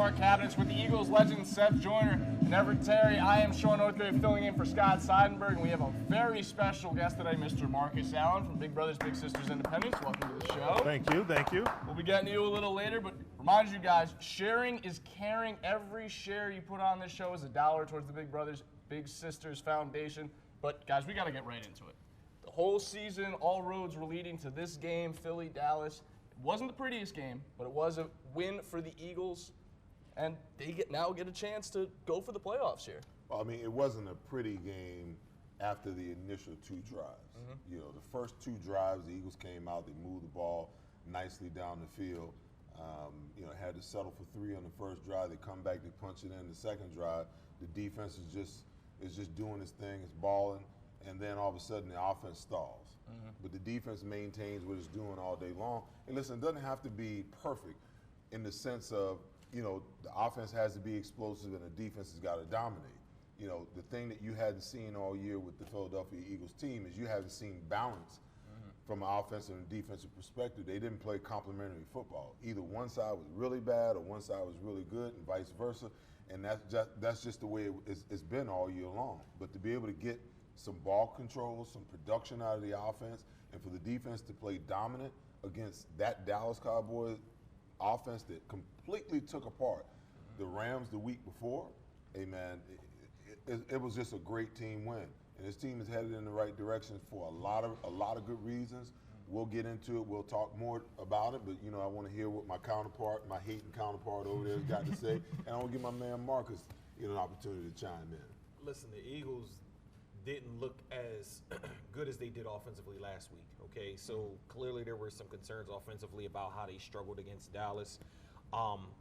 our cabinets with the Eagles legend Seth Joyner and Everett Terry. I am Sean Oathgrave filling in for Scott Seidenberg, and we have a very special guest today, Mr. Marcus Allen from Big Brothers Big Sisters Independence. Welcome to the show. Thank you, thank you. We'll be getting to you a little later, but remind you guys, sharing is caring. Every share you put on this show is $1 towards the Big Brothers Big Sisters Foundation. But guys, we got to get right into it. The whole season, all roads were leading to this game, Philly-Dallas. It wasn't the prettiest game, but it was a win for the Eagles, and they now get a chance to go for the playoffs here. Well, I mean, it wasn't a pretty game after the initial two drives. You know, the first two drives, the Eagles came out, they moved the ball nicely down the field. You know, had to settle for 3 on the first drive. They come back, they punch it in the second drive. The defense is just doing its thing, it's balling, and then all of a sudden the offense stalls. But the defense maintains what it's doing all day long. And listen, it doesn't have to be perfect in the sense of, you know, the offense has to be explosive and the defense has got to dominate. You know, the thing that you hadn't seen all year with the Philadelphia Eagles team is you haven't seen balance from an offensive and defensive perspective. They didn't play complementary football. Either one side was really bad or one side was really good and vice versa. And that's just the way it's been all year long. But to be able to get some ball control, some production out of the offense, and for the defense to play dominant against that Dallas Cowboys offense that completely took apart the Rams the week before, hey man, it was just a great team win. And this team is headed in the right direction for a lot of good reasons. We'll get into it. We'll talk more about it. But, you know, I want to hear what my counterpart, my hating counterpart over there has got to say. And I want to give my man Marcus, you know, an opportunity to chime in. Listen, the Eagles didn't look as good as they did offensively last week, okay? So clearly there were some concerns offensively about how they struggled against Dallas.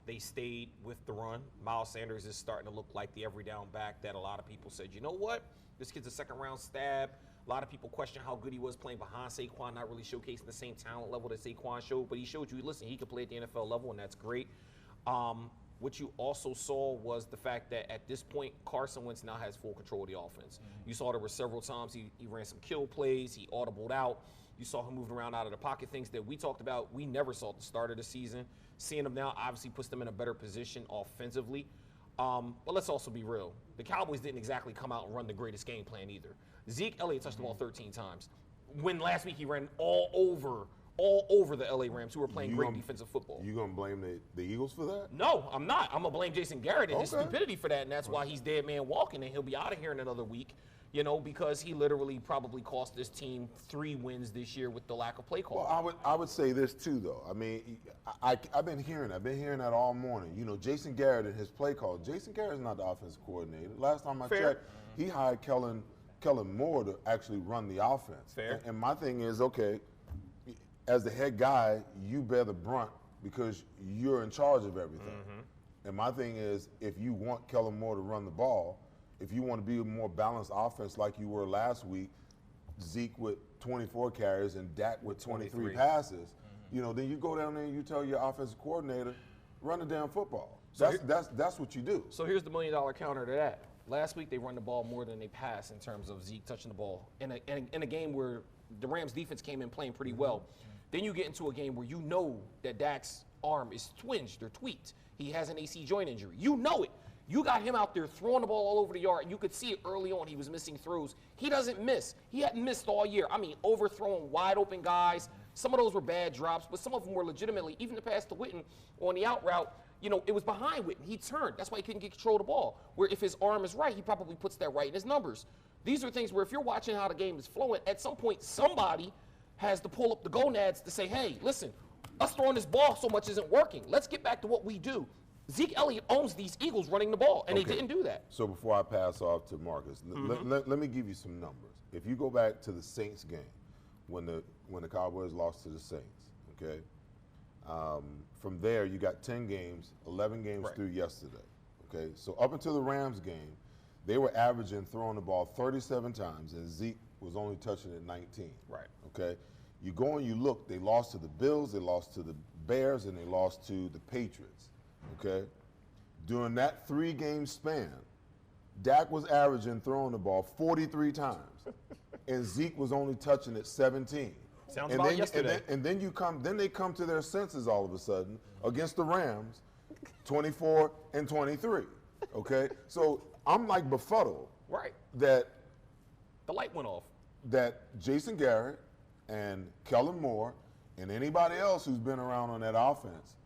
They stayed with the run. Miles Sanders is starting to look like the every down back that a lot of people said, you know what? This kid's a second-round stab. A lot of people question how good he was playing behind Saquon, not really showcasing the same talent level that Saquon showed, but he showed you, listen, he could play at the NFL level, and that's great. What you also saw was the fact that at this point, Carson Wentz now has full control of the offense. You saw there were several times he ran some kill plays, he audibled out. You saw him moving around out of the pocket, things that we talked about we never saw at the start of the season. Seeing him now obviously puts them in a better position offensively. But let's also be real. The Cowboys didn't exactly come out and run the greatest game plan either. Zeke Elliott touched the ball 13 times. When last week he ran all over the LA Rams, who were playing great defensive football. You gonna blame the Eagles for that? No, I'm not. I'm gonna blame Jason Garrett and his stupidity for that, and that's why he's dead man walking, and he'll be out of here in another week. You know, because he literally probably cost this team 3 wins this year with the lack of play call. Well, I would say this too, though. I mean, I've been hearing that all morning. You know, Jason Garrett and his play call. Jason Garrett's not the offensive coordinator. Last time I checked, he hired Kellen Moore to actually run the offense. Fair. And my thing is, okay, as the head guy, you bear the brunt because you're in charge of everything. And my thing is, if you want Kellen Moore to run the ball, if you want to be a more balanced offense like you were last week, Zeke with 24 carries and Dak with 23 passes, you know, then you go down there and you tell your offensive coordinator, run the damn football. So that's what you do. So here's the $1 million counter to that. Last week they run the ball more than they pass in terms of Zeke touching the ball. In a game where the Rams defense came in playing pretty well. Then you get into a game where you know that Dak's arm is twinged or tweaked. He has an AC joint injury. You know it. You got him out there throwing the ball all over the yard, and you could see it early on. He was missing throws. He doesn't miss. He hadn't missed all year. I mean, overthrowing wide open guys. Some of those were bad drops, but some of them were legitimately, even the pass to Witten on the out route, you know, it was behind Witten. He turned. That's why he couldn't get control of the ball. Where if his arm is right, he probably puts that right in his numbers. These are things where if you're watching how the game is flowing, at some point somebody has to pull up the gonads to say, hey, listen, us throwing this ball so much isn't working. Let's get back to what we do. Zeke Elliott owns these Eagles running the ball, and they didn't do that. So before I pass off to Marcus, let me give you some numbers. If you go back to the Saints game, when the Cowboys lost to the Saints, okay, from there you got 10 games, 11 games through yesterday, okay? So up until the Rams game, they were averaging throwing the ball 37 times, and Zeke was only touching it 19. Right. Okay? You go and you look, they lost to the Bills, they lost to the Bears, and they lost to the Patriots. Okay? During that 3-game span, Dak was averaging throwing the ball 43 times, and Zeke was only touching it 17. Sounds about yesterday. And then they come to their senses all of a sudden against the Rams, 24 and 23. Okay, so I'm like befuddled. Right. That the light went off. That Jason Garrett and Kellen Moore and anybody else who's been around on that offense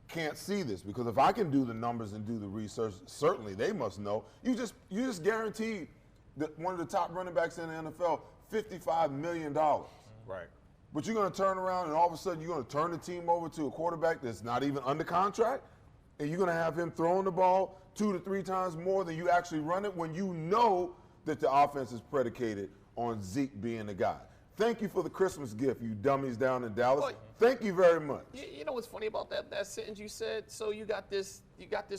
can't see this, because if I can do the numbers and do the research, certainly they must know. You just guaranteed that one of the top running backs in the NFL $55 million. Right. But you're going to turn around and all of a sudden you're going to turn the team over to a quarterback that's not even under contract, and you're going to have him throwing the ball 2 to 3 times more than you actually run it, when you know that the offense is predicated on Zeke being the guy. Thank you for the Christmas gift, you dummies down in Dallas. Well, thank you very much. You know what's funny about that sentence you said? So you got this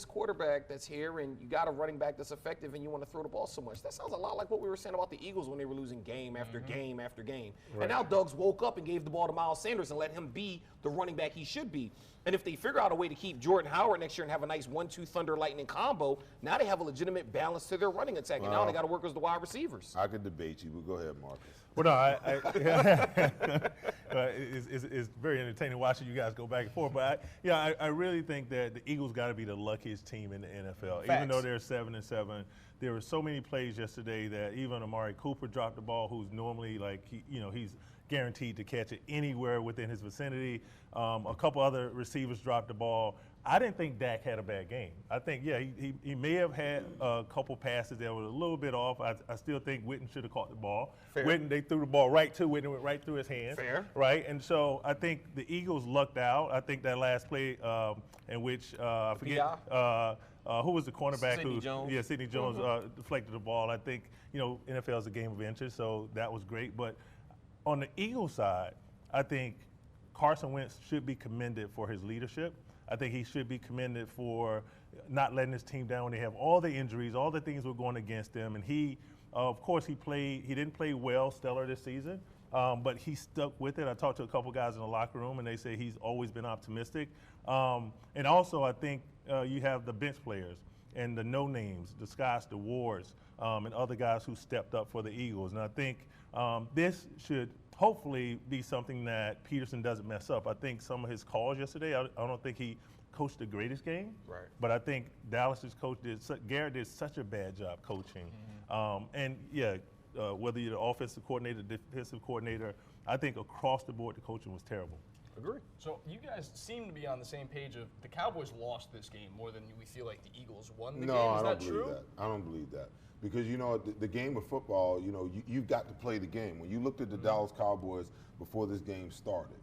quarterback that's here, and you got a running back that's effective, and you want to throw the ball so much. That sounds a lot like what we were saying about the Eagles when they were losing game after game after game. Right. And now Doug's woke up and gave the ball to Miles Sanders and let him be the running back he should be. And if they figure out a way to keep Jordan Howard next year and have a nice 1-2 Thunder Lightning combo, now they have a legitimate balance to their running attack. And now they got to work as the wide receivers. I could debate you, but go ahead, Marcus. Well, no, it's very entertaining watching you guys go back and forth. But I really think that the Eagles got to be the luckiest team in the NFL. Facts. Even though they're 7-7, there were so many plays yesterday that even Amari Cooper dropped the ball, who's normally he's guaranteed to catch it anywhere within his vicinity. A couple other receivers dropped the ball. I didn't think Dak had a bad game. I think, he may have had a couple passes that were a little bit off. I still think Witten should have caught the ball. Fair. Witten, they threw the ball right to Witten, went right through his hands. Fair. Right? And so I think the Eagles lucked out. I think that last play in which, I forget, who was the cornerback? Sidney Jones. Yeah, Sidney Jones deflected the ball. I think, NFL is a game of inches, so that was great. But on the Eagles side, I think Carson Wentz should be commended for his leadership. I think he should be commended for not letting his team down when they have all the injuries, all the things were going against them. And he, of course, he didn't play well, stellar this season, but he stuck with it. I talked to a couple guys in the locker room, and they say he's always been optimistic. And also, I think you have the bench players and the no-names, the Scotts, the Wards, and other guys who stepped up for the Eagles. And I think this should hopefully be something that Peterson doesn't mess up. I think some of his calls yesterday, I don't think he coached the greatest game. Right. But I think Dallas's coach Garrett did such a bad job coaching. Whether you're the offensive coordinator, defensive coordinator, I think across the board the coaching was terrible. Agree. So you guys seem to be on the same page of the Cowboys lost this game more than we feel like the Eagles won the game. Is that true? I don't believe that. Because, the game of football, you've got to play the game. When you looked at the Dallas Cowboys before this game started,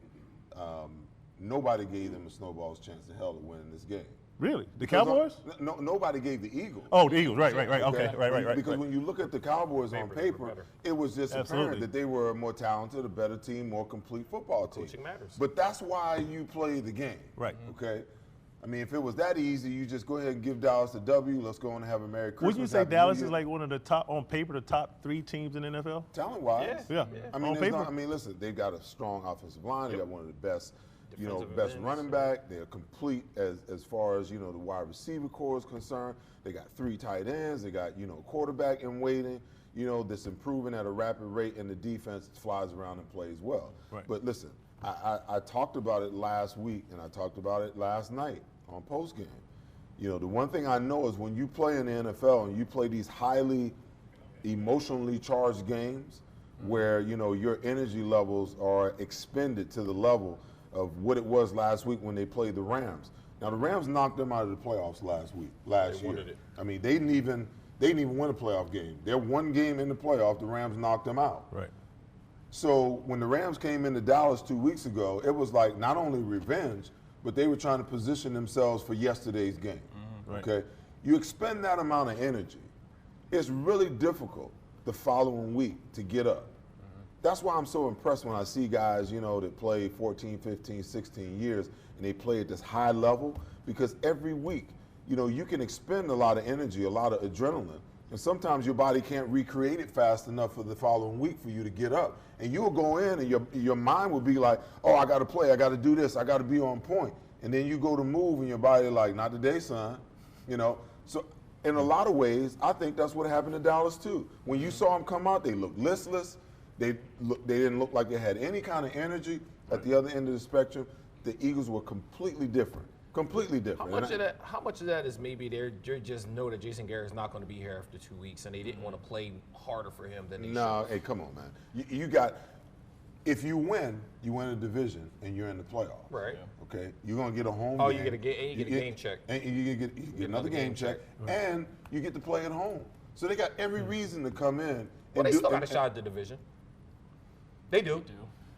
nobody gave them a snowball's chance in hell to win this game. Really? The Cowboys? No, nobody gave the Eagles. Oh, the Eagles. Right. Okay. Right. Because when you look at the Cowboys on paper, it was just apparent that they were a more talented, a better team, more complete football team. Coaching matters. But that's why you play the game. Right. Okay? I mean, if it was that easy, you just go ahead and give Dallas a W. Let's go on and have a Merry Christmas. Would you say Dallas is like one of the top, on paper, the top 3 teams in the NFL? Talent-wise. Yeah. I mean, listen, they've got a strong offensive line. They got one of the best, best running back. They're complete as far as, the wide receiver core is concerned. They got 3 tight ends. They got, quarterback in waiting, that's improving at a rapid rate, and the defense flies around and plays well. Right. But listen, I talked about it last week, and I talked about it last night on postgame. The one thing I know is when you play in the NFL and you play these highly emotionally charged games where, your energy levels are expended to the level of what it was last week when they played the Rams. Now, the Rams knocked them out of the playoffs last year. I mean, they didn't even win a playoff game. Their one game in the playoff, the Rams knocked them out. Right. So when the Rams came into Dallas 2 weeks ago, it was like not only revenge, but they were trying to position themselves for yesterday's game. Right. Okay, you expend that amount of energy, it's really difficult the following week to get up. That's why I'm so impressed when I see guys, that play 14, 15, 16 years and they play at this high level, because every week, you can expend a lot of energy, a lot of adrenaline, and sometimes your body can't recreate it fast enough for the following week for you to get up. And you'll go in and your mind will be like, oh, I got to play, I got to do this, I got to be on point. And then you go to move and your body like, not today, son. So in a lot of ways, I think that's what happened to Dallas too. When you saw them come out, they looked listless. They didn't look like they had any kind of energy. At the other end of the spectrum, the Eagles were completely different. Completely different. How much of that is maybe they just know that Jason Garrett's not going to be here after 2 weeks, and they didn't want to play harder for him than they should. Hey, come on, man. You got. If you win a division and you're in the playoffs. Right. Okay. You're gonna get a home. Oh, game. you get a game check. And you get another game check, and you get to play at home. So they got every reason to come in. Well, they still got a shot at the division. They do.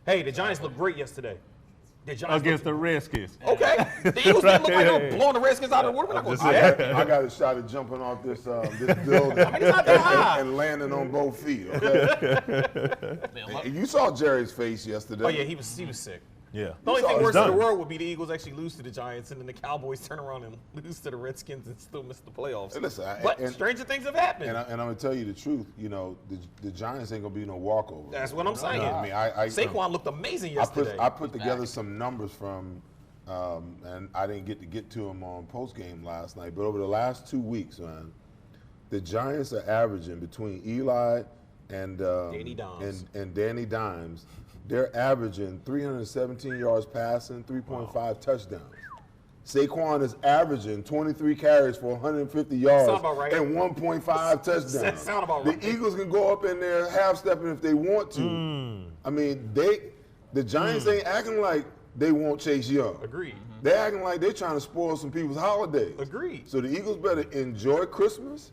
Hey, the Giants looked great yesterday. Against the Redskins. Okay. The Eagles didn't look like they were blowing the Redskins out of the water. I got a shot at jumping off this building and landing on both feet. Okay. You saw Jerry's face yesterday. Oh yeah, he was sick. Yeah. The only thing worse in the world would be the Eagles actually lose to the Giants, and then the Cowboys turn around and lose to the Redskins and still miss the playoffs. And listen, but stranger things have happened. And I'm gonna tell you the truth. You know, the Giants ain't gonna be no walkover. That's what I'm saying. I mean, Saquon looked amazing yesterday. I put together some numbers from, and I didn't get to them on post game last night. But over the last 2 weeks, man, the Giants are averaging between Eli and Danny Dimes. They're averaging 317 yards passing, 3.5 touchdowns. Saquon is averaging 23 carries for 150 yards and 1.5 touchdowns. That sound about right. The Eagles can go up in there half-stepping if they want to. I mean, the Giants ain't acting like they won't Chase Young. Agreed. They're acting like they're trying to spoil some people's holidays. Agreed. So the Eagles better enjoy Christmas.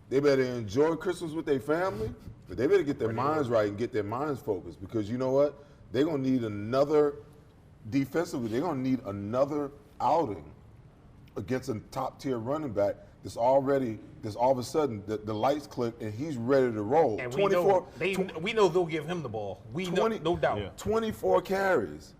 They better enjoy Christmas with their family. But they better get their minds right and get their minds focused, because you know what? They're going to need another, defensively, they're going to need another outing against a top-tier running back that's all of a sudden, the lights click and he's ready to roll. And we know they'll give him the ball. No doubt. Yeah. 24 carries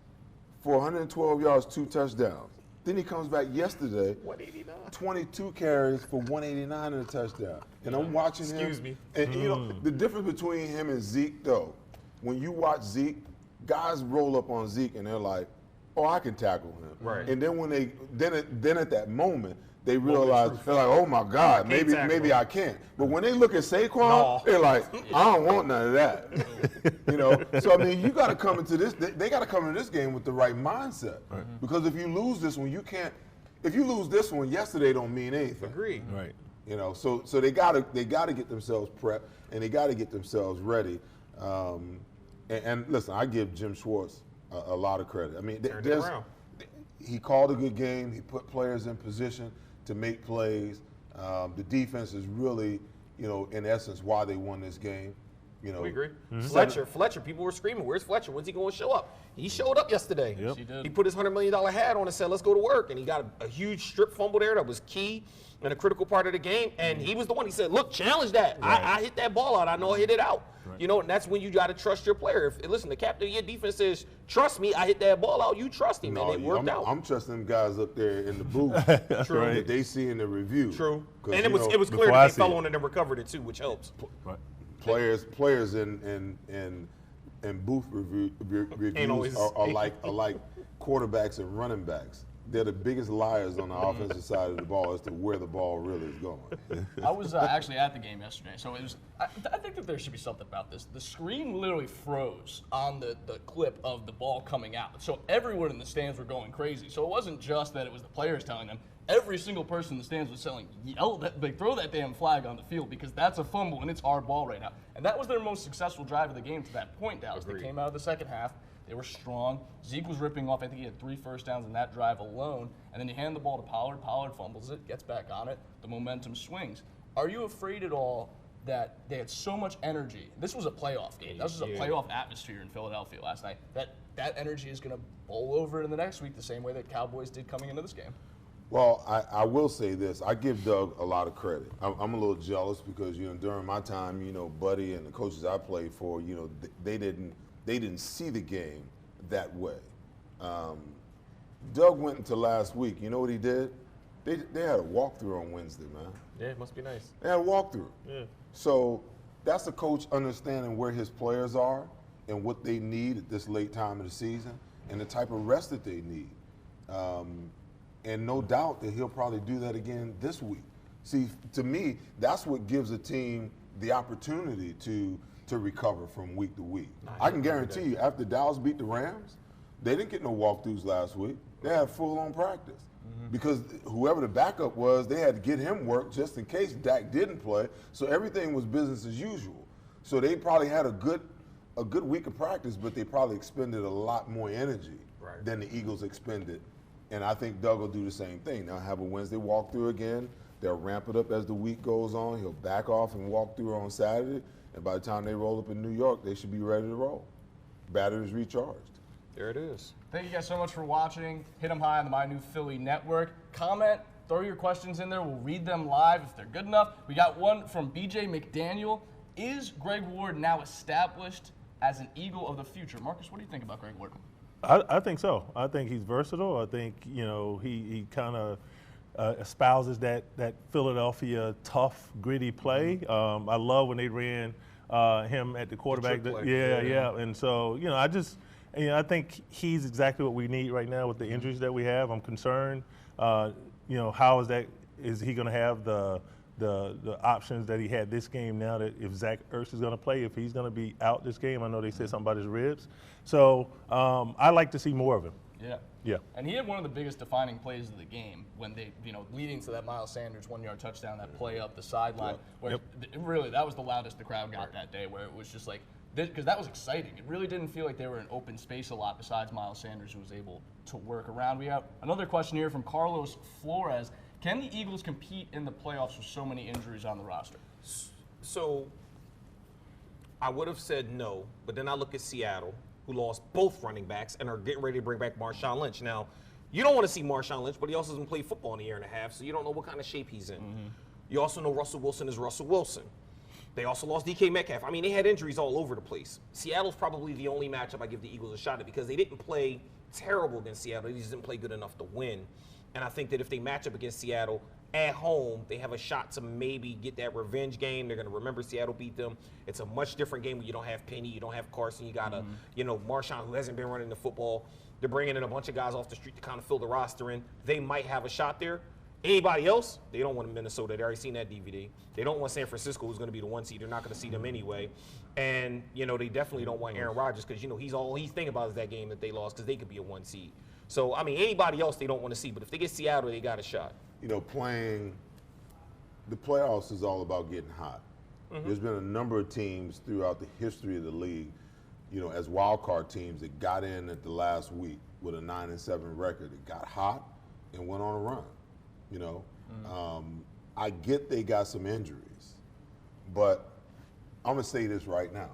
for 112 yards, 2 touchdowns. Then he comes back yesterday, 189. 22 carries for 189 and a touchdown. And I'm watching him. Excuse me. And you know, the difference between him and Zeke, though, when you watch Zeke, guys roll up on Zeke and they're like, oh, I can tackle him. Right. And then when then at that moment, they realize, they're like, oh my God, maybe I can't. But when they look at Saquon, they're like, I don't want none of that. You know? So, I mean, you got to come into this, they got to come into this game with the right mindset. Right. Because if you lose this one, if you lose this one, yesterday don't mean anything. Agreed. Right. You know, so they gotta get themselves prepped and they gotta get themselves ready. And listen, I give Jim Schwartz a lot of credit. I mean, he called a good game. He put players in position to make plays. The defense is really, you know, in essence, why they won this game. You know, we agree. Fletcher, people were screaming, where's Fletcher? When's he going to show up? He showed up yesterday. Yep. He put his $100 million hat on and said, let's go to work. And he got a huge strip fumble there that was key and a critical part of the game. And he was the one, he said, look, challenge that. Right. I hit that ball out. I know I hit it out. Right. You know, and that's when you got to trust your player. Listen, the captain of your defense says, trust me, I hit that ball out. You trust him, and it worked out. I'm trusting them guys up there in the booth. True. That they see in the review. True. And it was clear that they fell on it and recovered it too, which helps. Right. Players in booth reviews are like quarterbacks and running backs. They're the biggest liars on the offensive side of the ball as to where the ball really is going. I was actually at the game yesterday, so it was. I think that there should be something about this. The screen literally froze on the clip of the ball coming out, so everyone in the stands were going crazy. So it wasn't just that it was the players telling them. Every single person in the stands was yell, throw that damn flag on the field because that's a fumble and it's our ball right now. And that was their most successful drive of the game to that point, Dallas. Agreed. They came out of the second half. They were strong. Zeke was ripping off. I think he had 3 first downs in that drive alone. And then you hand the ball to Pollard. Pollard fumbles it, gets back on it. The momentum swings. Are you afraid at all that they had so much energy? This was a playoff game. This was a playoff atmosphere in Philadelphia last night. That energy is going to bowl over in the next week the same way that Cowboys did coming into this game. Well, I will say this. I give Doug a lot of credit. I'm a little jealous because, you know, during my time, you know, Buddy and the coaches I played for, you know, they didn't see the game that way. Doug went into last week. You know what he did? They had a walkthrough on Wednesday, man. Yeah, it must be nice. They had a walkthrough. Yeah. So that's a coach understanding where his players are and what they need at this late time of the season and the type of rest that they need. And no doubt that he'll probably do that again this week. See, to me, that's what gives a team the opportunity to recover from week to week. I can guarantee you, after Dallas beat the Rams, they didn't get no walkthroughs last week. They had full-on practice. because whoever the backup was, they had to get him work just in case Dak didn't play. So everything was business as usual. So they probably had a good week of practice, but they probably expended a lot more energy than the Eagles expended. And I think Doug will do the same thing. They'll have a Wednesday walkthrough again. They'll ramp it up as the week goes on. He'll back off and walk through on Saturday. And by the time they roll up in New York, they should be ready to roll. Batteries recharged. There it is. Thank you guys so much for watching. Hit them high on the My New Philly Network. Comment, throw your questions in there. We'll read them live if they're good enough. We got one from BJ McDaniel. Is Greg Ward now established as an Eagle of the future? Marcus, what do you think about Greg Ward? I think so. I think he's versatile. I think, he kind of espouses that Philadelphia tough, gritty play. I love when they ran him at the quarterback. Yeah. And so, I think he's exactly what we need right now with the injuries that we have. I'm concerned. How is he going to have the options that he had this game now that if Zach Ertz is going to play, if he's going to be out this game? I know they said something about his ribs. So I like to see more of him. Yeah. And he had one of the biggest defining plays of the game when they, leading to that Miles Sanders 1-yard touchdown, that play up the sideline, where really that was the loudest the crowd got that day, where it was just like, because that was exciting. It really didn't feel like they were in open space a lot besides Miles Sanders, who was able to work around. We have another question here from Carlos Flores. Can the Eagles compete in the playoffs with so many injuries on the roster? So I would have said no, but then I look at Seattle, who lost both running backs and are getting ready to bring back Marshawn Lynch. Now, you don't want to see Marshawn Lynch, but he also hasn't played football in a year and a half, so you don't know what kind of shape he's in. You also know Russell Wilson is Russell Wilson. They also lost DK Metcalf. I mean, they had injuries all over the place. Seattle's probably the only matchup I give the Eagles a shot at because they didn't play terrible against Seattle. They just didn't play good enough to win. And I think that if they match up against Seattle at home, they have a shot to maybe get that revenge game. They're going to remember Seattle beat them. It's a much different game when you don't have Penny, you don't have Carson, you got Marshawn, who hasn't been running the football. They're bringing in a bunch of guys off the street to kind of fill the roster in. They might have a shot there. Anybody else, they don't want Minnesota. They already seen that DVD. They don't want San Francisco, who's going to be the 1 seed. They're not going to see them anyway. And, they definitely don't want Aaron Rodgers because, he's thinking about is that game that they lost because they could be a 1 seed. So, anybody else they don't want to see. But if they get Seattle, they got a shot. Playing the playoffs is all about getting hot. There's been a number of teams throughout the history of the league, as wild card teams that got in at the last week with a 9-7 record. It got hot and went on a run. I get they got some injuries, but I'm going to say this right now.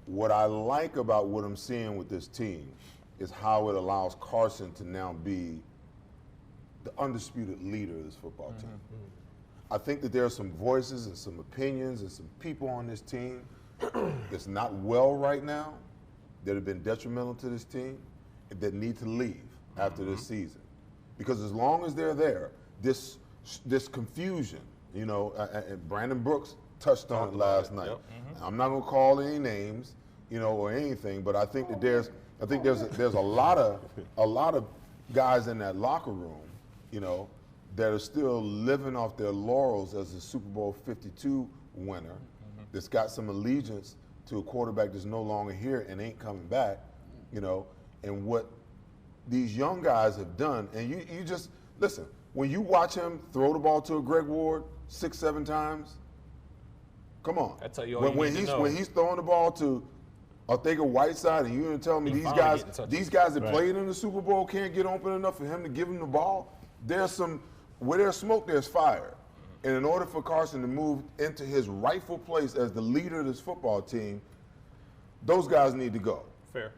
What I like about what I'm seeing with this team is how it allows Carson to now be the undisputed leader of this football team. I think that there are some voices and some opinions and some people on this team that's not well right now that have been detrimental to this team that need to leave after this season. Because as long as they're there, this confusion, and Brandon Brooks touched on it last night. I'm not going to call any names, or anything, but I think that there's a lot of guys in that locker room, that are still living off their laurels as a Super Bowl 52 winner, that's got some allegiance to a quarterback that's no longer here and ain't coming back, and what these young guys have done. And you just, listen, when you watch him throw the ball to a Greg Ward 6-7 times, come on. I tell you when he's throwing the ball to Arthega Whiteside, and you're going to tell me these guys that played in the Super Bowl can't get open enough for him to give him the ball? Where there's smoke, there's fire. And in order for Carson to move into his rightful place as the leader of this football team, those guys need to go. Fair.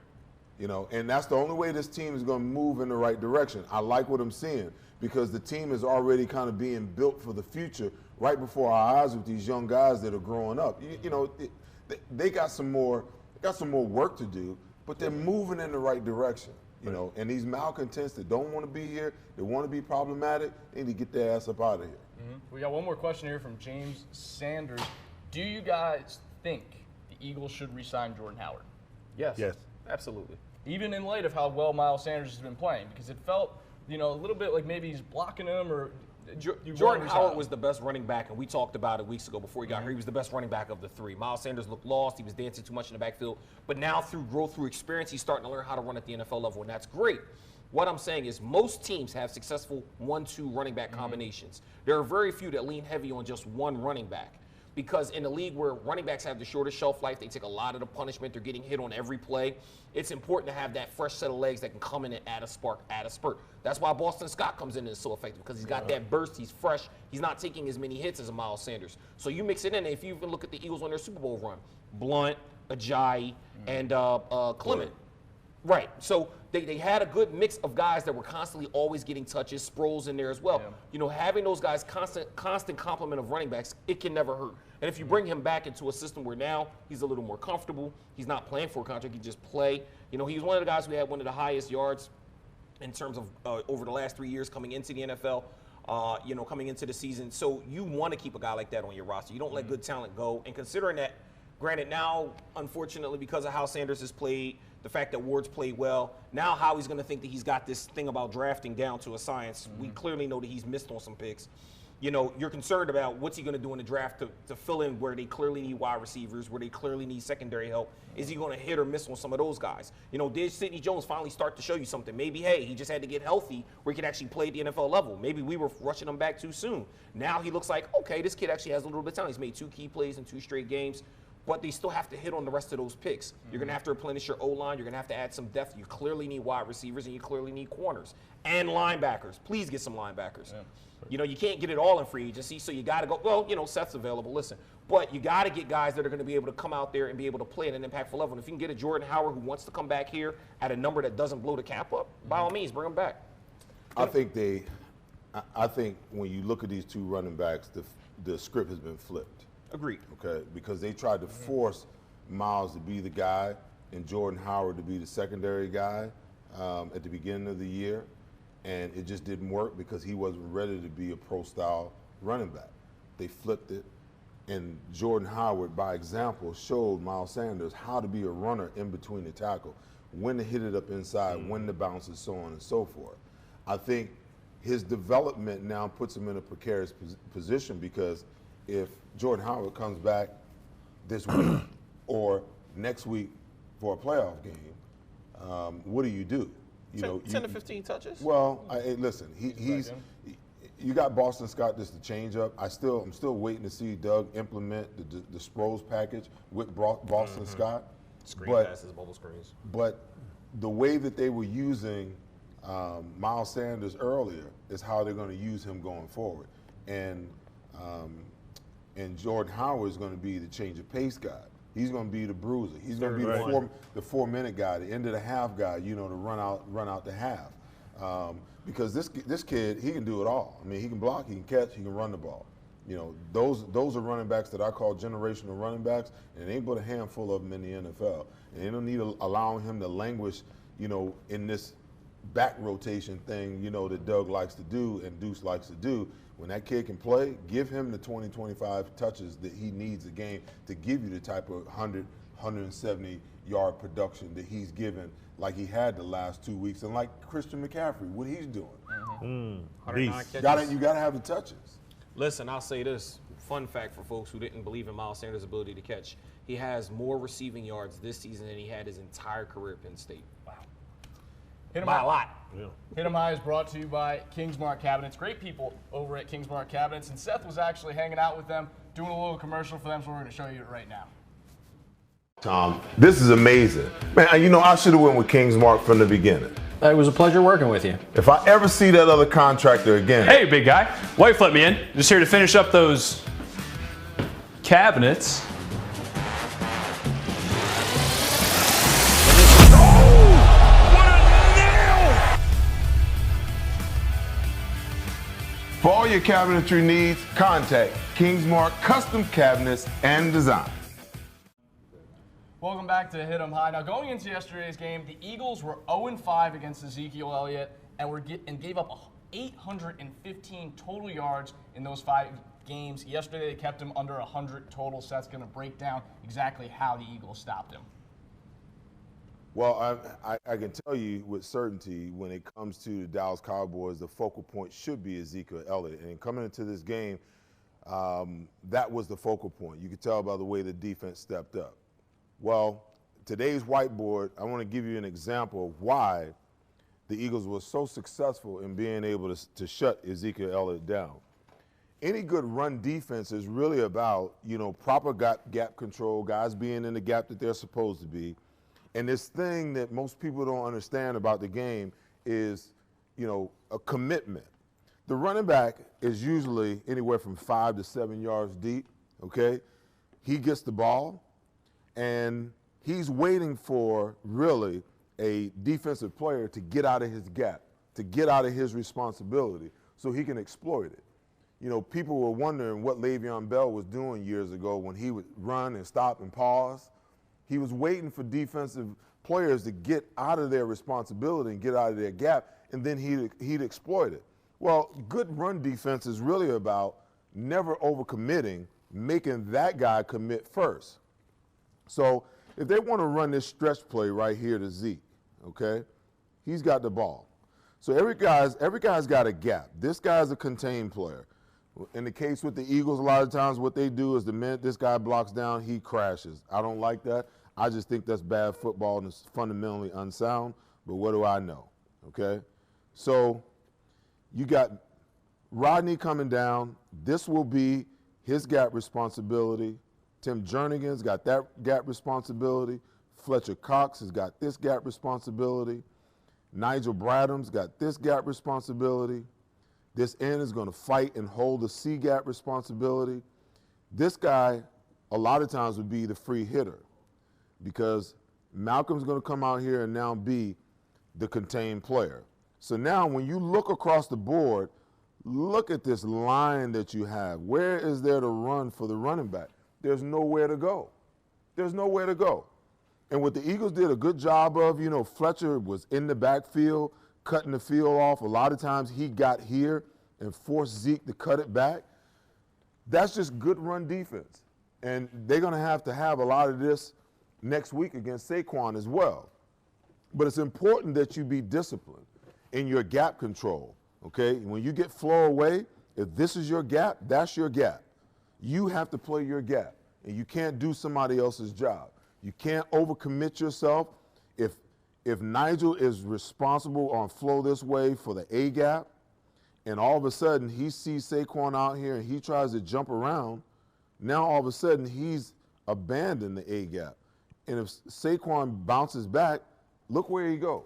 And that's the only way this team is going to move in the right direction. I like what I'm seeing because the team is already kind of being built for the future right before our eyes with these young guys that are growing up. They got some more work to do, but they're moving in the right direction. And these malcontents that don't want to be here, that want to be problematic, they need to get their ass up out of here. We got one more question here from James Sanders. Do you guys think the Eagles should re-sign Jordan Howard? Yes. Absolutely. Even in light of how well Miles Sanders has been playing, because it felt, a little bit like maybe he's blocking him or. Jordan Howard was the best running back, and we talked about it weeks ago before he got here. He was the best running back of the three. Miles Sanders looked lost. He was dancing too much in the backfield. But now through growth, through experience, he's starting to learn how to run at the NFL level, and that's great. What I'm saying is most teams have successful 1-2 running back combinations. There are very few that lean heavy on just one running back. Because in a league where running backs have the shortest shelf life, they take a lot of the punishment, they're getting hit on every play, it's important to have that fresh set of legs that can come in and add a spark, add a spurt. That's why Boston Scott comes in and is so effective, because he's got that burst, he's fresh, he's not taking as many hits as a Miles Sanders. So you mix it in, and if you even look at the Eagles on their Super Bowl run, Blunt, Ajayi, and Clement. Right. So they had a good mix of guys that were constantly always getting touches, Sproles in there as well. You know, having those guys constant complement of running backs, it can never hurt. And if you bring him back into a system where now he's a little more comfortable, he's not playing for a contract, he just play. You know, he was one of the guys who had one of the highest yards in terms of over the last 3 years coming into the NFL. You know, coming into the season. So you want to keep a guy like that on your roster. You don't let good talent go. And considering that, granted, now, unfortunately, because of how Sanders has played, the fact that Ward's played well, now Howie's going to think that he's got this thing about drafting down to a science. We clearly know that he's missed on some picks. You know, you're concerned about what's he going to do in the draft to fill in where they clearly need wide receivers, where they clearly need secondary help. Is he going to hit or miss on some of those guys? You know, did Sidney Jones finally start to show you something? Maybe, hey, he just had to get healthy where he could actually play at the NFL level. Maybe we were rushing him back too soon. Now he looks like, okay, this kid actually has a little bit of talent. He's made 2 key plays in 2 straight games. But they still have to hit on the rest of those picks. You're going to have to replenish your O-line. You're going to have to add some depth. You clearly need wide receivers, and you clearly need corners and linebackers. Please get some linebackers. Yeah. You know, you can't get it all in free agency, so you got to go, well, you know, Seth's available, listen. But you got to get guys that are going to be able to come out there and be able to play at an impactful level. And if you can get a Jordan Howard who wants to come back here at a number that doesn't blow the cap up, by all means, bring him back. I think when you look at these 2 running backs, the script has been flipped. Agreed. Okay, because they tried to force Miles to be the guy and Jordan Howard to be the secondary guy at the beginning of the year, and it just didn't work because he wasn't ready to be a pro-style running back. They flipped it, and Jordan Howard, by example, showed Miles Sanders how to be a runner in between the tackle, when to hit it up inside, when to bounce it, so on and so forth. I think his development now puts him in a precarious position because if Jordan Howard comes back this week or next week for a playoff game, what do? You 10 to 15 touches? Well, listen, you got Boston Scott just to change up. I'm still waiting to see Doug implement the Sproles package with Boston Scott. Screen passes, bubble screens. But the way that they were using Miles Sanders earlier is how they're going to use him going forward. And Jordan Howard is going to be the change of pace guy. He's going to be the bruiser. He's going to be the 4-minute guy, the end of the half guy, you know, to run out the half. Because this kid, he can do it all. I mean, he can block, he can catch, he can run the ball. You know, those are running backs that I call generational running backs, and ain't but a handful of them in the NFL. And they don't need to allowing him to languish, you know, in this back rotation thing, you know, that Doug likes to do and Deuce likes to do. When that kid can play, give him the 20, 25 touches that he needs a game to give you the type of 100, 170-yard production that he's given like he had the last 2 weeks. And like Christian McCaffrey, what he's doing. You got to have the touches. Listen, I'll say this. Fun fact for folks who didn't believe in Miles Sanders' ability to catch. He has more receiving yards this season than he had his entire career at Penn State. Wow. By a lot. Yeah. Hit 'em High is brought to you by Kingsmark Cabinets. Great people over at Kingsmark Cabinets. And Seth was actually hanging out with them, doing a little commercial for them, so we're going to show you it right now. Tom, this is amazing. Man, you know, I should have went with Kingsmark from the beginning. It was a pleasure working with you. If I ever see that other contractor again. Hey, big guy. Wife let me in. Just here to finish up those cabinets. For all your cabinetry needs, contact Kingsmark Custom Cabinets and Design. Welcome back to Hit 'em High. Now, going into yesterday's game, the Eagles were 0-5 against Ezekiel Elliott and gave up 815 total yards in those 5 games. Yesterday, they kept him under 100 total. So that's going to break down exactly how the Eagles stopped him. Well, I can tell you with certainty when it comes to the Dallas Cowboys, the focal point should be Ezekiel Elliott. And coming into this game, that was the focal point. You could tell by the way the defense stepped up. Well, today's whiteboard, I want to give you an example of why the Eagles were so successful in being able to shut Ezekiel Elliott down. Any good run defense is really about, proper gap control, guys being in the gap that they're supposed to be. And this thing that most people don't understand about the game is, a commitment. The running back is usually anywhere from 5 to 7 yards deep, okay? He gets the ball, and he's waiting for really a defensive player to get out of his gap, to get out of his responsibility so he can exploit it. People were wondering what Le'Veon Bell was doing years ago when he would run and stop and pause. He was waiting for defensive players to get out of their responsibility and get out of their gap, and then he'd exploit it. Well, good run defense is really about never overcommitting, making that guy commit first. So if they want to run this stretch play right here to Zeke, okay, he's got the ball. So every guy's got a gap. This guy's a contained player. In the case with the Eagles, a lot of times what they do is the minute this guy blocks down, he crashes. I don't like that. I just think that's bad football and it's fundamentally unsound, but what do I know, okay? So you got Rodney coming down. This will be his gap responsibility. Tim Jernigan's got that gap responsibility. Fletcher Cox has got this gap responsibility. Nigel Bradham's got this gap responsibility. This end is going to fight and hold the C gap responsibility. This guy, a lot of times, would be the free hitter because Malcolm's going to come out here and now be the contained player. So now when you look across the board, look at this line that you have. Where is there to run for the running back? There's nowhere to go. There's nowhere to go. And what the Eagles did a good job of, Fletcher was in the backfield, cutting the field off. A lot of times he got here and forced Zeke to cut it back. That's just good run defense. And they're going to have a lot of this next week against Saquon as well. But it's important that you be disciplined in your gap control, okay? When you get flow away, if this is your gap, that's your gap. You have to play your gap, and you can't do somebody else's job. You can't overcommit yourself. If Nigel is responsible on flow this way for the A gap, and all of a sudden he sees Saquon out here and he tries to jump around, now all of a sudden he's abandoned the A gap. And if Saquon bounces back, look where he goes.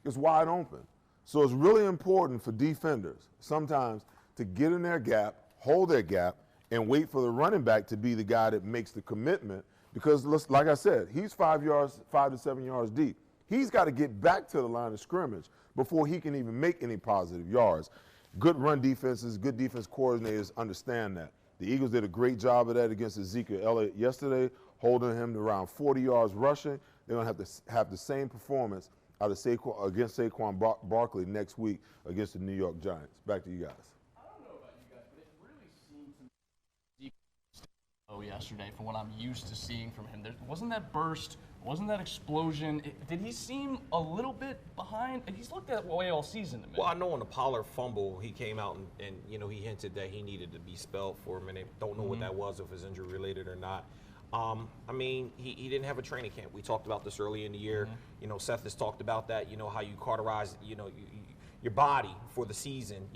It's wide open. So it's really important for defenders sometimes to get in their gap, hold their gap, and wait for the running back to be the guy that makes the commitment. Because, like I said, he's 5 to 7 yards deep. He's got to get back to the line of scrimmage before he can even make any positive yards. Good run defenses, good defense coordinators understand that. The Eagles did a great job of that against Ezekiel Elliott yesterday, holding him to around 40 yards rushing. They're going to have the same performance out of against Saquon Barkley next week against the New York Giants. Back to you guys. I don't know about you guys, but it really seemed to me yesterday from what I'm used to seeing from him. There wasn't that burst, wasn't that explosion. Did he seem a little bit behind? And he's looked that way all season to me. Well, I know on the Pollard fumble, he came out and he hinted that he needed to be spelled for a minute. Don't know what that was, if it's injury related or not. I mean, he didn't have a training camp. We talked about this early in the year. Seth has talked about that, how you cauterize, your body for the season,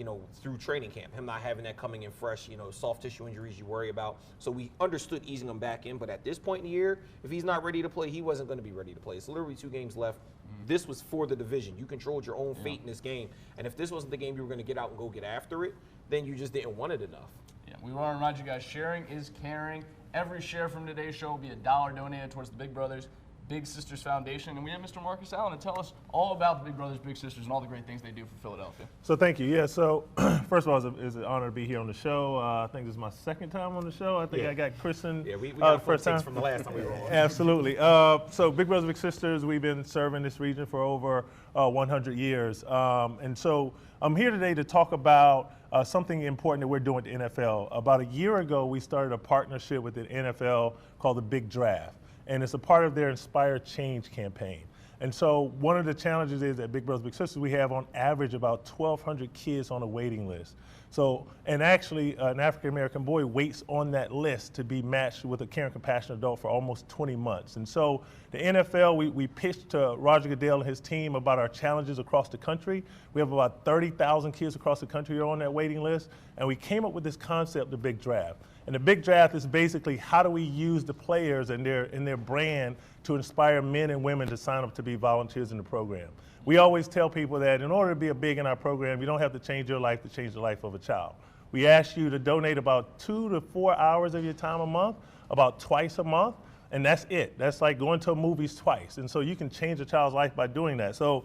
through training camp. Him not having that coming in fresh, soft tissue injuries you worry about. So we understood easing him back in, but at this point in the year, if he's not ready to play, he wasn't going to be ready to play. It's literally 2 games left. This was for the division. You controlled your own fate in this game. And if this wasn't the game you were going to get out and go get after it, then you just didn't want it enough. Yeah, we want to remind you guys, sharing is caring. Every share from today's show will be $1 donated towards the Big Brothers Big Sisters Foundation, and we have Mr. Marcus Allen to tell us all about the Big Brothers Big Sisters and all the great things they do for Philadelphia. So thank you. Yeah, so first of all, it's an honor to be here on the show. I think this is my second time on the show. I think I got christened. Yeah, we got first time from the last time we were on. Absolutely. So Big Brothers Big Sisters, we've been serving this region for over 100 years. And so I'm here today to talk about something important that we're doing at the NFL. About a year ago, we started a partnership with the NFL called the Big Draft. And it's a part of their Inspire Change campaign. And so one of the challenges is at Big Brothers Big Sisters, we have on average about 1,200 kids on a waiting list. So, and actually an African-American boy waits on that list to be matched with a caring, compassionate adult for almost 20 months. And so the NFL, we pitched to Roger Goodell and his team about our challenges across the country. We have about 30,000 kids across the country who are on that waiting list. And we came up with this concept, the Big Draft. And the Big Draft is basically how do we use the players and their brand to inspire men and women to sign up to be volunteers in the program. We always tell people that in order to be a big in our program, you don't have to change your life to change the life of a child. We ask you to donate about 2 to 4 hours of your time a month, about twice a month, and that's it. That's like going to a movies twice. And so you can change a child's life by doing that. So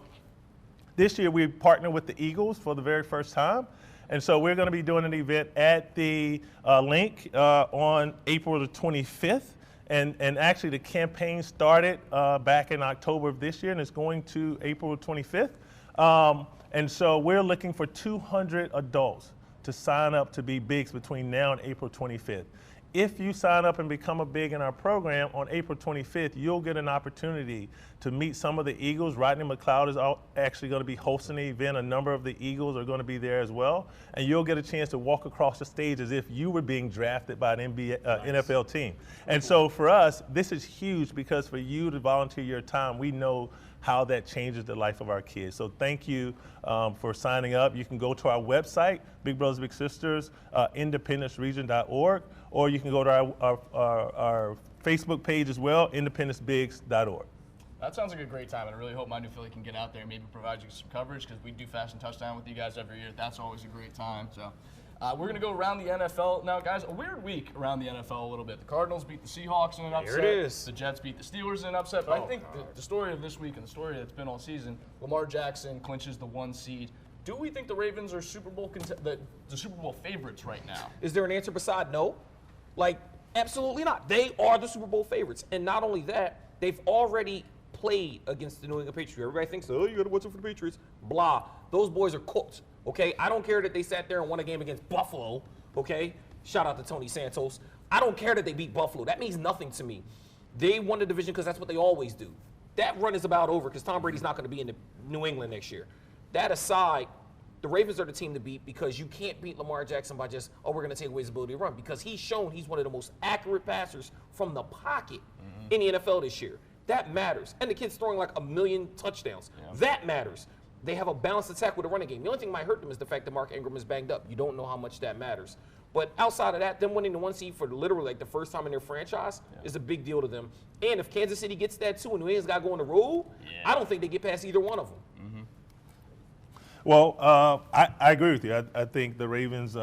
this year we partnered with the Eagles for the very first time. And so we're going to be doing an event at the link on April the 25th. And actually the campaign started back in October of this year, and it's going to April 25th. And so we're looking for 200 adults to sign up to be bigs between now and April 25th. If you sign up and become a big in our program on April 25th, you'll get an opportunity to meet some of the Eagles. Rodney McLeod is actually going to be hosting the event. A number of the Eagles are going to be there as well. And you'll get a chance to walk across the stage as if you were being drafted by an NFL team. And so for us, this is huge because for you to volunteer your time, we know how that changes the life of our kids. So thank you for signing up. You can go to our website, Big Brothers Big Sisters, independenceregion.org, or you can go to our Facebook page as well, independencebigs.org. That sounds like a great time, and I really hope my new Philly can get out there and maybe provide you some coverage because we do Fast and Touchdown with you guys every year. That's always a great time. So we're going to go around the NFL now, guys. A weird week around the NFL a little bit. The Cardinals beat the Seahawks in an upset. There it is. The Jets beat the Steelers in an upset. But I think the story of this week and the story that's been all season, Lamar Jackson clinches the 1 seed. Do we think the Ravens are Super Bowl the Super Bowl favorites right now? Is there an answer beside no? Like, absolutely not. They are the Super Bowl favorites. And not only that, they've already played against the New England Patriots. Everybody thinks, oh, you got to watch it for the Patriots. Blah. Those boys are cooked, okay? I don't care that they sat there and won a game against Buffalo, okay? Shout out to Tony Santos. I don't care that they beat Buffalo. That means nothing to me. They won the division because that's what they always do. That run is about over because Tom Brady's not going to be in New England next year. That aside, the Ravens are the team to beat because you can't beat Lamar Jackson by just, oh, we're going to take away his ability to run, because he's shown he's one of the most accurate passers from the pocket in the NFL this year. That matters. And the kid's throwing like 1 million touchdowns. Yeah. That matters. They have a balanced attack with a running game. The only thing that might hurt them is the fact that Mark Ingram is banged up. You don't know how much that matters. But outside of that, them winning the 1 seed for literally like the first time in their franchise is a big deal to them. And if Kansas City gets that too and New England's got to go on the road, I don't think they get past either one of them. Well, I agree with you. I think the Ravens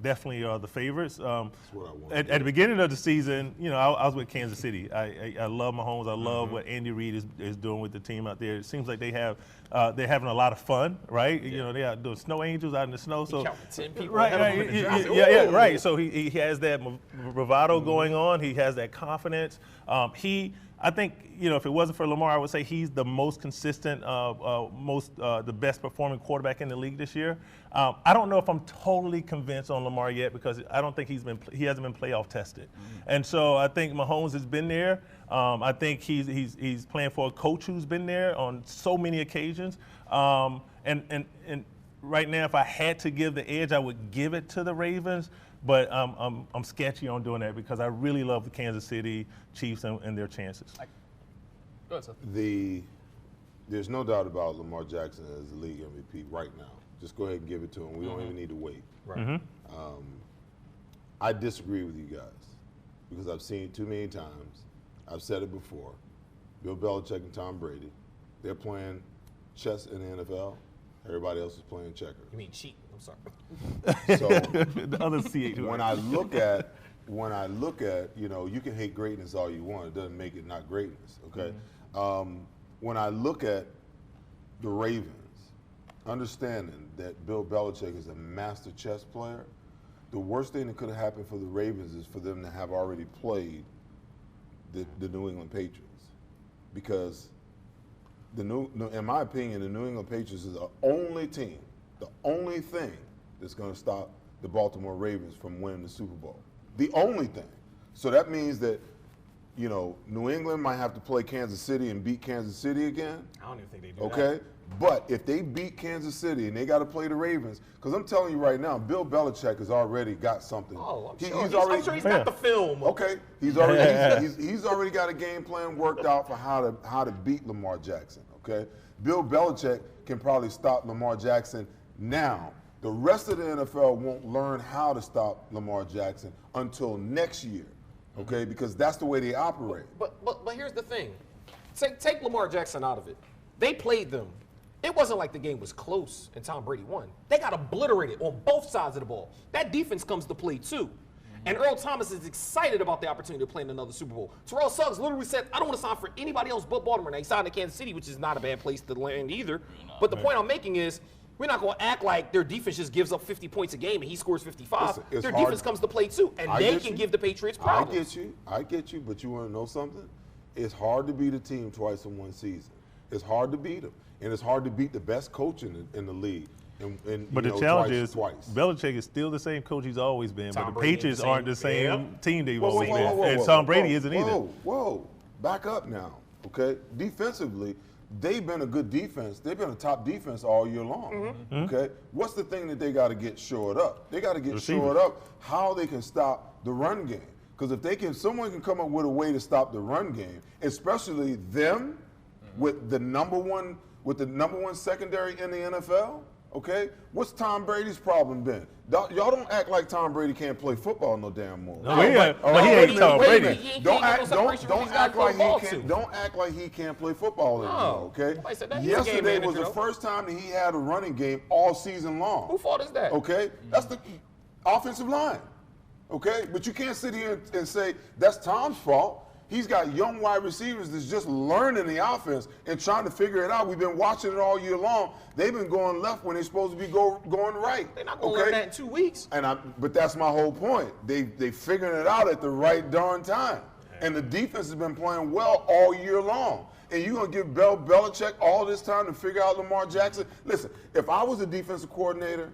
definitely are the favorites. That's what I want. At the beginning of the season, you know, I was with Kansas City. I love Mahomes. I love what Andy Reid is doing with the team out there. It seems like they're having a lot of fun, right? You know, they are doing snow angels out in the snow. So 10 people right. So he has that bravado going on. He has that confidence. I think, you know, if it wasn't for Lamar, I would say he's the most consistent, the best performing quarterback in the league this year. I don't know if I'm totally convinced on Lamar yet because I don't think he hasn't been playoff tested. And so I think Mahomes has been there. I think he's playing for a coach who's been there on so many occasions. And right now, if I had to give the edge, I would give it to the Ravens. But I'm sketchy on doing that because I really love the Kansas City Chiefs and their chances. Go ahead, Seth. There's no doubt about Lamar Jackson as the league MVP right now. Just go ahead and give it to him. We don't even need to wait. Right. I disagree with you guys because I've seen it too many times. I've said it before. Bill Belichick and Tom Brady, they're playing chess in the NFL. Everybody else is playing checkers. You mean cheat? I'm sorry. So the other CH. When I look at, you know, you can hate greatness all you want. It doesn't make it not greatness. Okay. When I look at the Ravens, understanding that Bill Belichick is a master chess player, the worst thing that could have happened for the Ravens is for them to have already played the New England Patriots, because in my opinion, the New England Patriots is the only team, the only thing that's going to stop the Baltimore Ravens from winning the Super Bowl. The only thing. So that means that New England might have to play Kansas City and beat Kansas City again. I don't even think they do Okay? that. But if they beat Kansas City and they got to play the Ravens, because I'm telling you right now, Bill Belichick has already got something. Oh, I'm He- sure. he's I'm already sure he's got the film. Okay, he's already got a game plan worked out for how to beat Lamar Jackson. Okay, Bill Belichick can probably stop Lamar Jackson now. The rest of the NFL won't learn how to stop Lamar Jackson until next year. Okay, because that's the way they operate. But here's the thing. Take Lamar Jackson out of it. They played them. It wasn't like the game was close and Tom Brady won. They got obliterated on both sides of the ball. That defense comes to play too. And Earl Thomas is excited about the opportunity to play in another Super Bowl. Terrell Suggs literally said, I don't want to sign for anybody else but Baltimore. Now, he signed to Kansas City, which is not a bad place to land either. But the point I'm making is, we're not going to act like their defense just gives up 50 points a game and he scores 55. Listen, it's their hard. defense comes to play too, and they can give the Patriots problems. I get you, but you want to know something? It's hard to beat a team twice in one season. It's hard to beat them, and it's hard to beat the best coach in the league. But the challenge is, twice. Belichick is still the same coach he's always been, but Tom the Brady Patriots ain't aren't the the same. same team they've Whoa, always whoa, been, whoa, whoa, and whoa, Tom Brady whoa, isn't either. Whoa, back up now, okay? Defensively, they've been a good defense. They've been a top defense all year long, okay? What's the thing that they got to get shored up? They got to get shored up how they can stop the run game. Because if someone can come up with a way to stop the run game, especially them with the number one secondary in the NFL, okay? What's Tom Brady's problem been? Y'all don't act like Tom Brady can't play football no damn more. No, but he ain't Tom Brady. Don't act like he can't play football anymore, okay? Nobody said that. He's a game Yesterday was manager, the first time that he had a running game all season long. Who fault is that? Okay? That's the offensive line. Okay? But you can't sit here and say that's Tom's fault. He's got young wide receivers that's just learning the offense and trying to figure it out. We've been watching it all year long. They've been going left when they're supposed to be going right. They're not going to learn that in 2 weeks. But that's my whole point. They figuring it out at the right darn time. And the defense has been playing well all year long. And you're going to give Belichick all this time to figure out Lamar Jackson? Listen, if I was a defensive coordinator,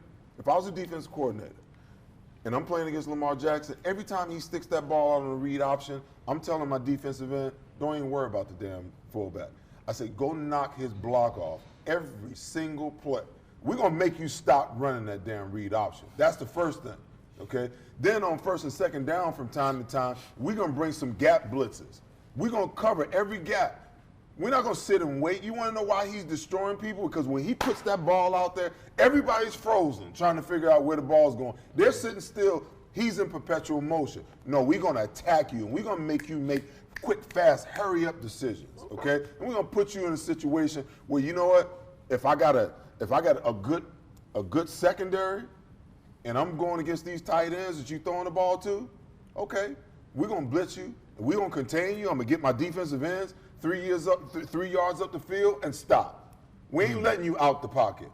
and I'm playing against Lamar Jackson, every time he sticks that ball out on a read option, I'm telling my defensive end, don't even worry about the damn fullback. I say, go knock his block off every single play. We're going to make you stop running that damn read option. That's the first thing, okay? Then on first and second down from time to time, we're going to bring some gap blitzes. We're going to cover every gap. We're not going to sit and wait. You want to know why he's destroying people? Because when he puts that ball out there, everybody's frozen trying to figure out where the ball's going. They're sitting still. He's in perpetual motion. No, we're going to attack you, and we're going to make you make quick, fast, hurry-up decisions, okay? And we're going to put you in a situation where, you know what, if I got a good secondary and I'm going against these tight ends that you're throwing the ball to, okay, we're going to blitz you. We're going to contain you. I'm going to get my defensive ends 3 yards up the field and stop. We ain't letting you out the pocket.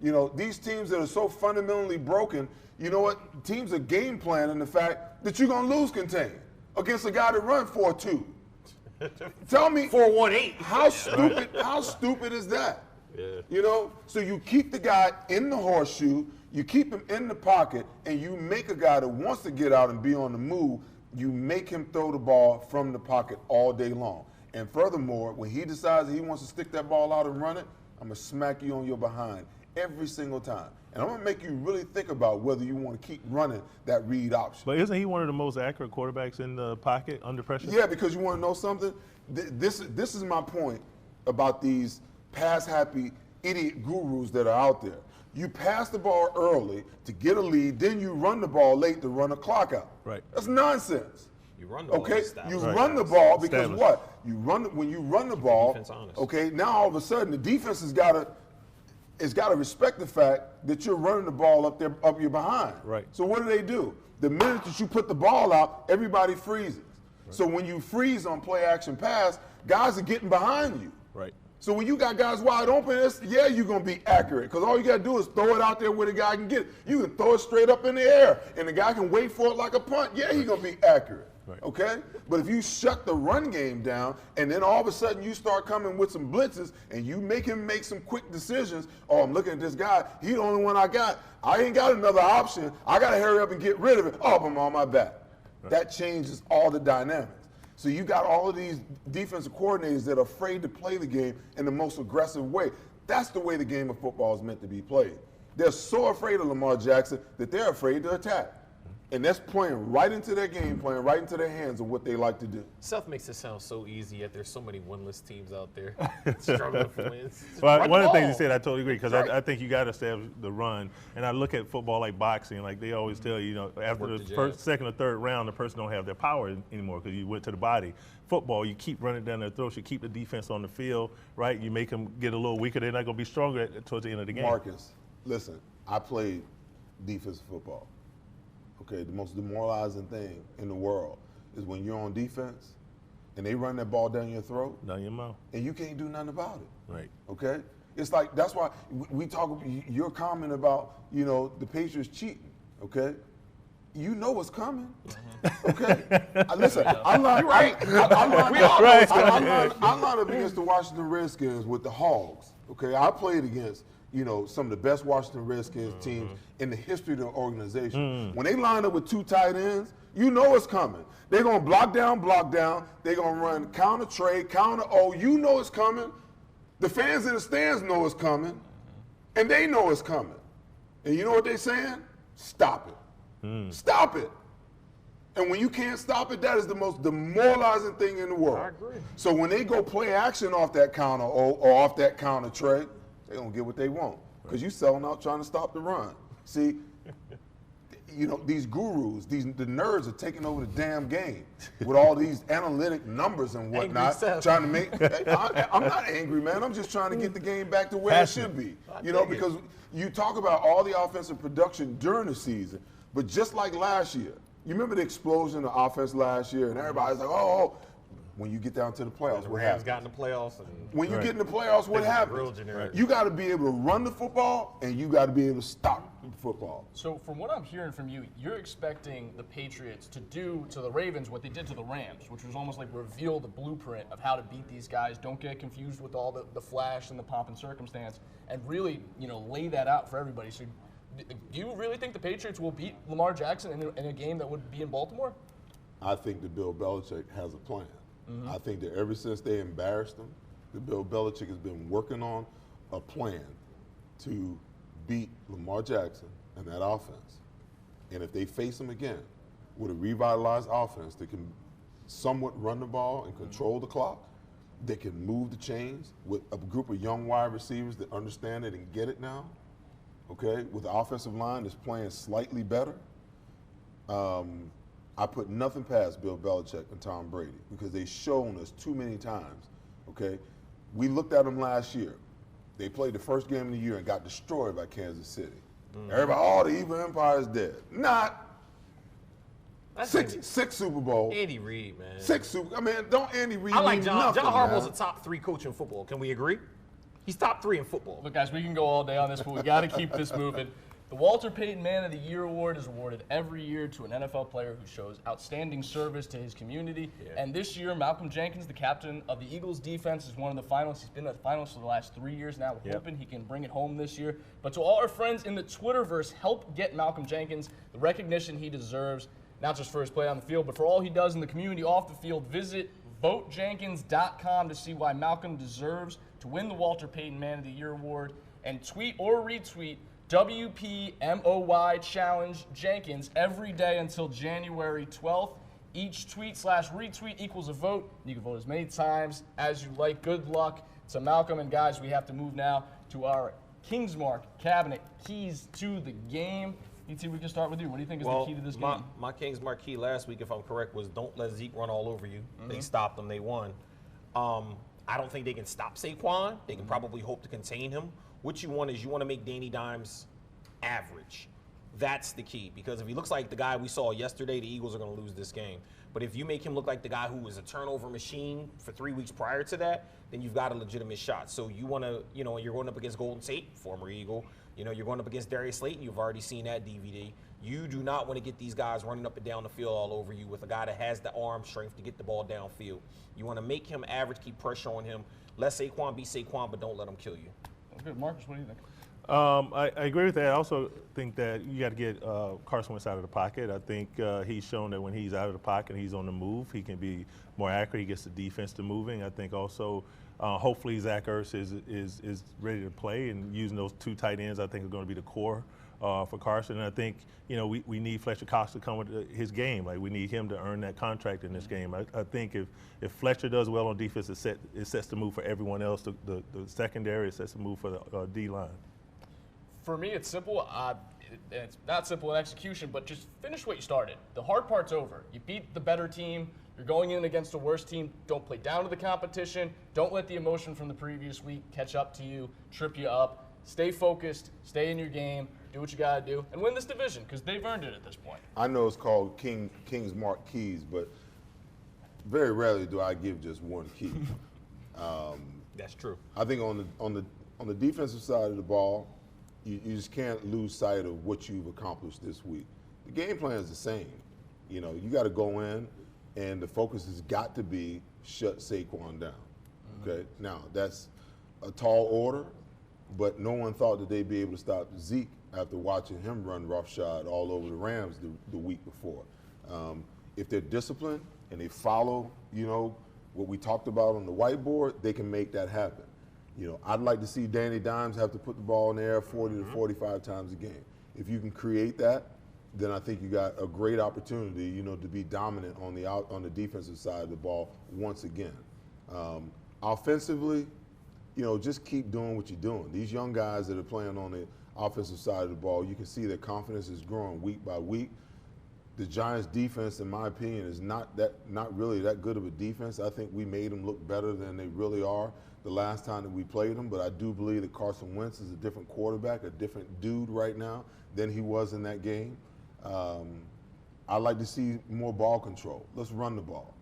You know, these teams that are so fundamentally broken, you know what? Teams are game planning the fact that you're going to lose contain against a guy that runs 4-2. Tell me 4-1-8. How stupid is that? Yeah. You know, so you keep the guy in the horseshoe, you keep him in the pocket, and you make a guy that wants to get out and be on the move, you make him throw the ball from the pocket all day long. And furthermore, when he decides that he wants to stick that ball out and run it, I'm going to smack you on your behind every single time. And I'm going to make you really think about whether you want to keep running that read option. But isn't he one of the most accurate quarterbacks in the pocket under pressure? Yeah, because you want to know something? This is my point about these pass-happy idiot gurus that are out there. You pass the ball early to get a lead, then you run the ball late to run the clock out. Right. That's nonsense. You run the ball. Okay, you run the ball because what? When you run the ball, okay, now all of a sudden the defense has got to respect the fact that you're running the ball up your behind. Right. So what do? The minute that you put the ball out, everybody freezes. Right. So when you freeze on play action pass, guys are getting behind you. Right. So when you got guys wide open, you're going to be accurate because all you got to do is throw it out there where the guy can get it. You can throw it straight up in the air, and the guy can wait for it like a punt. Yeah, he's going to be accurate. Right. Okay? But if you shut the run game down and then all of a sudden you start coming with some blitzes and you make him make some quick decisions, oh, I'm looking at this guy, he's the only one I got. I ain't got another option. I got to hurry up and get rid of it. Oh, I'm on my back. Right. That changes all the dynamics. So you got all of these defensive coordinators that are afraid to play the game in the most aggressive way. That's the way the game of football is meant to be played. They're so afraid of Lamar Jackson that they're afraid to attack. And that's playing right into their game plan, right into their hands of what they like to do. Seth makes it sound so easy, yet there's so many winless teams out there struggling for wins. Just Well, run one the of the things you ball. said, I totally agree, because I think you got to establish the run. And I look at football like boxing, like they always tell you, after Work the the first, jabs. second, or third round, the person don't have their power anymore because you went to the body. Football, you keep running down their throats, you keep the defense on the field, right? You make them get a little weaker, they're not going to be stronger towards the end of the game. Marcus, listen, I played defensive football. Okay, the most demoralizing thing in the world is when you're on defense and they run that ball down your throat Down your mouth. and you can't do nothing about it. Right. Okay? It's like, that's why we talk, your comment about, the Patriots cheating, okay? You know what's coming, okay? Listen, I'm not, I'm not up against the Washington Redskins with the Hogs, okay? I played against, some of the best Washington Redskins teams in the history of the organization. When they line up with two tight ends, you know it's coming. They're going to block down. They're going to run counter trade, counter O. You know it's coming. The fans in the stands know it's coming, and they know it's coming. And you know what they're saying? Stop it. Stop it. And when you can't stop it, that is the most demoralizing thing in the world. I agree. So when they go play action off that counter or off that counter trade, they're going to get what they want because you selling out trying to stop the run. See, these gurus, the nerds are taking over the damn game with all these analytic numbers and whatnot, Seth. trying to make. I'm not angry, man. I'm just trying to get the game back to where it should be. Because you talk about all the offensive production during the season, but just like last year, you remember the explosion of offense last year, and everybody's like, oh. When you get down to the playoffs, The what Rams happens? got in the playoffs. And When you get in the playoffs, what They were happens? real generic. You got to be able to run the football, and you got to be able to stop the football. So from what I'm hearing from you, you're expecting the Patriots to do to the Ravens what they did to the Rams, which was almost like reveal the blueprint of how to beat these guys. Don't get confused with all the flash and the pomp and circumstance, and really, lay that out for everybody. So do you really think the Patriots will beat Lamar Jackson in a game that would be in Baltimore? I think that Bill Belichick has a plan. I think that ever since they embarrassed him, that Bill Belichick has been working on a plan to beat Lamar Jackson and that offense. And if they face him again with a revitalized offense that can somewhat run the ball and control the clock, they can move the chains with a group of young wide receivers that understand it and get it now, okay, with the offensive line that's playing slightly better, I put nothing past Bill Belichick and Tom Brady because they've shown us too many times, okay? We looked at them last year. They played the first game of the year and got destroyed by Kansas City. Everybody, the evil empire is dead. Not. That's Six Super Bowls. Andy Reid, man. Don't Andy Reid I like mean John. nothing, John Harbaugh's man. a top 3 coach in football. Can we agree? He's top 3 in football. Look, guys, we can go all day on this, but we got to keep this moving. The Walter Payton Man of the Year Award is awarded every year to an NFL player who shows outstanding service to his community. And this year, Malcolm Jenkins, the captain of the Eagles defense, is one of the finalists. He's been in the finals for the last 3 years now. We're hoping he can bring it home this year. But to all our friends in the Twitterverse, help get Malcolm Jenkins the recognition he deserves, not just for his play on the field, but for all he does in the community off the field. Visit votejenkins.com to see why Malcolm deserves to win the Walter Payton Man of the Year Award, and tweet or retweet WPMOY Challenge Jenkins every day until January 12th. Each tweet/retweet equals a vote. You can vote as many times as you like. Good luck to Malcolm. And guys, we have to move now to our Kingsmark Cabinet Keys to the Game. E.T., we can start with you. What do you think is the key to this game? My Kings marquee last week, if I'm correct, was don't let Zeke run all over you. They stopped him. They won. I don't think they can stop Saquon. They can probably hope to contain him. What you want is you want to make Danny Dimes average. That's the key, because if he looks like the guy we saw yesterday, the Eagles are going to lose this game. But if you make him look like the guy who was a turnover machine for 3 weeks prior to that, then you've got a legitimate shot. So you want to, you're going up against Golden Tate, former Eagle. You're going up against Darius Slayton. You've already seen that DVD. You do not want to get these guys running up and down the field all over you with a guy that has the arm strength to get the ball downfield. You want to make him average, keep pressure on him. Let Saquon be Saquon, but don't let him kill you. That's good. Marcus, what do you think? I agree with that. I also think that you got to get Carson Wentz out of the pocket. I think he's shown that when he's out of the pocket, he's on the move. He can be more accurate. He gets the defense to moving. I think also, hopefully, Zach Ertz is ready to play, and using those 2 tight ends, I think, are going to be the core for Carson. And I think, we need Fletcher Cox to come with his game. Like, we need him to earn that contract in this game. I think if Fletcher does well on defense, it sets the move for everyone else. The secondary, it sets the move for the D-line. For me, it's simple. It's not simple in execution, but just finish what you started. The hard part's over. You beat the better team. You're going in against the worst team. Don't play down to the competition. Don't let the emotion from the previous week catch up to you, trip you up. Stay focused. Stay in your game. Do what you got to do, and win this division, because they've earned it at this point. I know it's called King's Mark Keys, but very rarely do I give just one key. That's true. I think on the defensive side of the ball, you just can't lose sight of what you've accomplished this week. The game plan is the same. You got to go in, and the focus has got to be shut Saquon down. Okay? Now, that's a tall order, but no one thought that they'd be able to stop Zeke after watching him run roughshod all over the Rams the week before. If they're disciplined and they follow, what we talked about on the whiteboard, they can make that happen. I'd like to see Danny Dimes have to put the ball in the air 40 to 45 times a game. If you can create that, then I think you got a great opportunity, to be dominant on the defensive side of the ball once again. Offensively, just keep doing what you're doing. These young guys that are playing on the offensive side of the ball, you can see their confidence is growing week by week. The Giants' defense, in my opinion, is not really that good of a defense. I think we made them look better than they really are the last time that we played them, but I do believe that Carson Wentz is a different quarterback, a different dude right now than he was in that game. I'd like to see more ball control. Let's run the ball.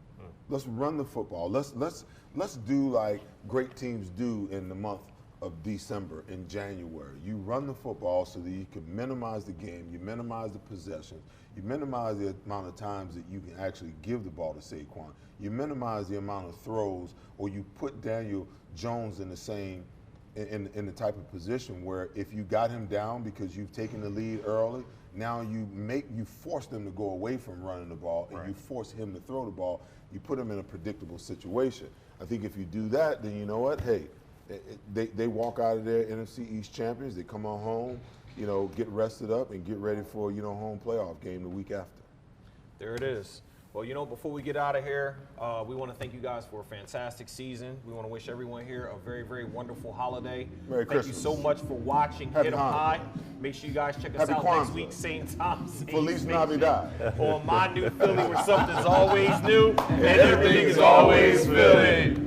Let's run the football. Let's do like great teams do in the month of December and January. You run the football so that you can minimize the game, you minimize the possessions, you minimize the amount of times that you can actually give the ball to Saquon, you minimize the amount of throws, or you put Daniel Jones in the same in the type of position where if you got him down because you've taken the lead early, now you force them to go away from running the ball, and you force him to throw the ball. You put him in a predictable situation. I think if you do that, then you know what? Hey, they walk out of there NFC East champions. They come on home, get rested up and get ready for home playoff game the week after. There it is. Well, before we get out of here, we want to thank you guys for a fantastic season. We want to wish everyone here a very, very wonderful holiday. Merry Thank Christmas. you so much for watching Happy Hit 'em Hanukkah. High. Make sure you guys check us Happy out Kwanzaa. next week, same time, same Feliz station, Navidad. on My New Philly, where something's always new And everything's always Philly.